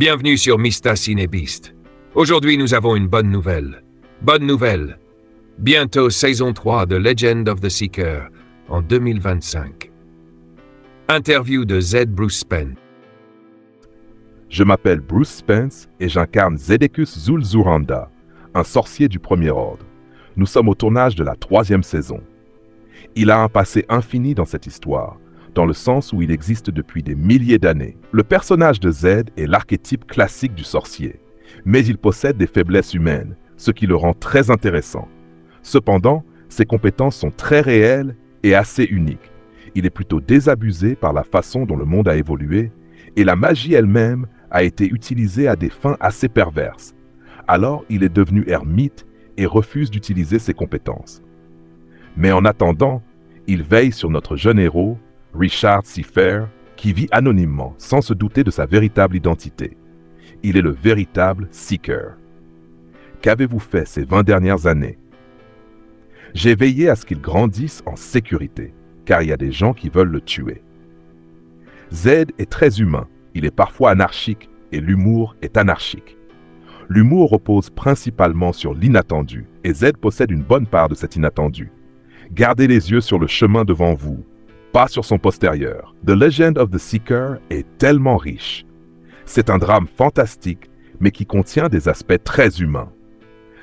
Bienvenue sur Mista Cinebeast. Aujourd'hui, nous avons une bonne nouvelle. Bonne nouvelle. Bientôt saison 3 de Legend of the Seeker en 2025. Interview de Z. Bruce Spence. Je m'appelle Bruce Spence et j'incarne Zedekus Zulzuranda, un sorcier du premier ordre. Nous sommes au tournage de la 3e saison. Il a un passé infini dans cette histoire, dans le sens où il existe depuis des milliers d'années. Le personnage de Z est l'archétype classique du sorcier, mais il possède des faiblesses humaines, ce qui le rend très intéressant. Cependant, ses compétences sont très réelles et assez uniques. Il est plutôt désabusé par la façon dont le monde a évolué, et la magie elle-même a été utilisée à des fins assez perverses. Alors, il est devenu ermite et refuse d'utiliser ses compétences. Mais en attendant, il veille sur notre jeune héros, Richard Seafair, qui vit anonymement, sans se douter de sa véritable identité. Il est le véritable Seeker. Qu'avez-vous fait ces 20 dernières années? J'ai veillé à ce qu'il grandisse en sécurité, car il y a des gens qui veulent le tuer. Z est très humain, il est parfois anarchique, et l'humour est anarchique. L'humour repose principalement sur l'inattendu, et Z possède une bonne part de cet inattendu. Gardez les yeux sur le chemin devant vous, pas sur son postérieur. The Legend of the Seeker est tellement riche. C'est un drame fantastique, mais qui contient des aspects très humains.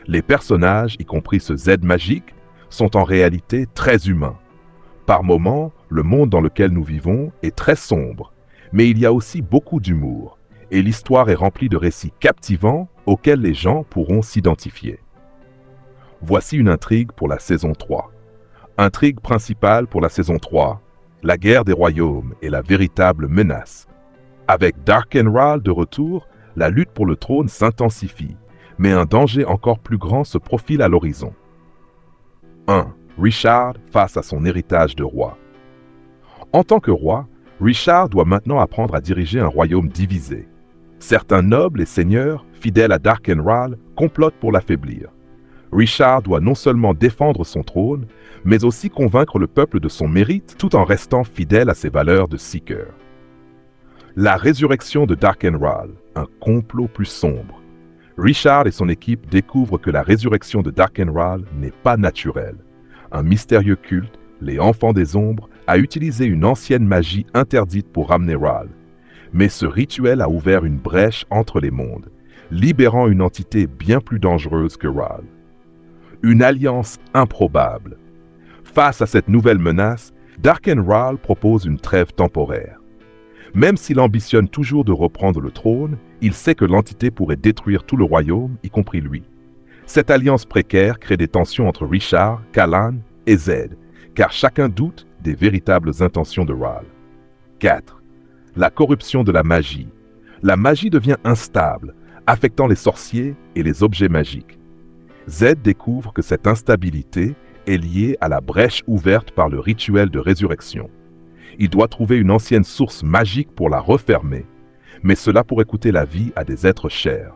Les personnages, y compris ce Z magique, sont en réalité très humains. Par moments, le monde dans lequel nous vivons est très sombre, mais il y a aussi beaucoup d'humour, et l'histoire est remplie de récits captivants auxquels les gens pourront s'identifier. Voici une intrigue pour la saison 3. Intrigue principale pour la saison 3. La guerre des royaumes est la véritable menace. Avec Darkenral de retour, la lutte pour le trône s'intensifie, mais un danger encore plus grand se profile à l'horizon. 1. Richard face à son héritage de roi. En tant que roi, Richard doit maintenant apprendre à diriger un royaume divisé. Certains nobles et seigneurs, fidèles à Darkenral, complotent pour l'affaiblir. Richard doit non seulement défendre son trône, mais aussi convaincre le peuple de son mérite tout en restant fidèle à ses valeurs de Seeker. La résurrection de Darkenral, un complot plus sombre. Richard et son équipe découvrent que la résurrection de Darkenral n'est pas naturelle. Un mystérieux culte, les Enfants des Ombres, a utilisé une ancienne magie interdite pour ramener Ral. Mais ce rituel a ouvert une brèche entre les mondes, libérant une entité bien plus dangereuse que Ral. Une alliance improbable. Face à cette nouvelle menace, Darkenral propose une trêve temporaire. Même s'il ambitionne toujours de reprendre le trône, il sait que l'entité pourrait détruire tout le royaume, y compris lui. Cette alliance précaire crée des tensions entre Richard, Kalan et Z, car chacun doute des véritables intentions de Ral. 4. La corruption de la magie. La magie devient instable, affectant les sorciers et les objets magiques. Z découvre que cette instabilité est liée à la brèche ouverte par le rituel de résurrection. Il doit trouver une ancienne source magique pour la refermer, mais cela pourrait coûter la vie à des êtres chers.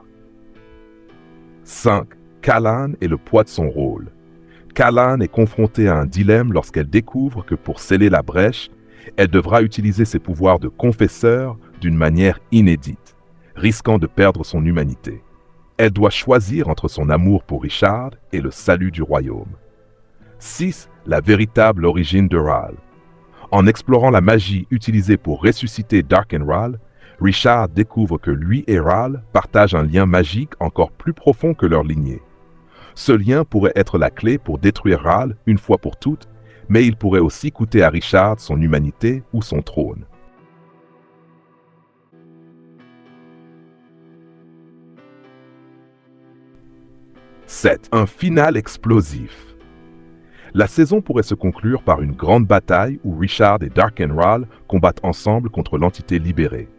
5. Kalan et le poids de son rôle. Kalan est confrontée à un dilemme lorsqu'elle découvre que pour sceller la brèche, elle devra utiliser ses pouvoirs de confesseur d'une manière inédite, risquant de perdre son humanité. Elle doit choisir entre son amour pour Richard et le salut du royaume. 6. La véritable origine de Ral. En explorant la magie utilisée pour ressusciter Darkenral, Richard découvre que lui et Ral partagent un lien magique encore plus profond que leur lignée. Ce lien pourrait être la clé pour détruire Ral une fois pour toutes, mais il pourrait aussi coûter à Richard son humanité ou son trône. « 7. Un final explosif. La saison pourrait se conclure par une grande bataille où Richard et Darkenral combattent ensemble contre l'entité libérée.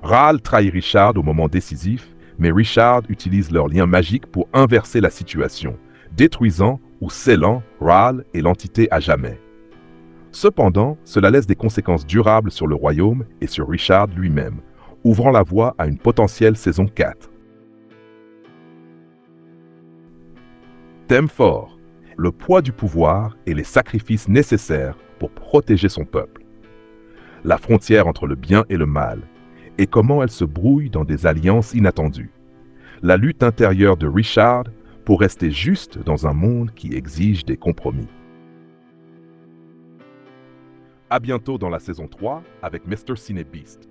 Ral trahit Richard au moment décisif, mais Richard utilise leur lien magique pour inverser la situation, détruisant ou scellant Ral et l'entité à jamais. Cependant, cela laisse des conséquences durables sur le royaume et sur Richard lui-même, ouvrant la voie à une potentielle saison 4. Thème fort. Le poids du pouvoir et les sacrifices nécessaires pour protéger son peuple. La frontière entre le bien et le mal. et comment elle se brouille dans des alliances inattendues. La lutte intérieure de Richard pour rester juste dans un monde qui exige des compromis. À bientôt dans la saison 3 avec Mr. Ciné Beast.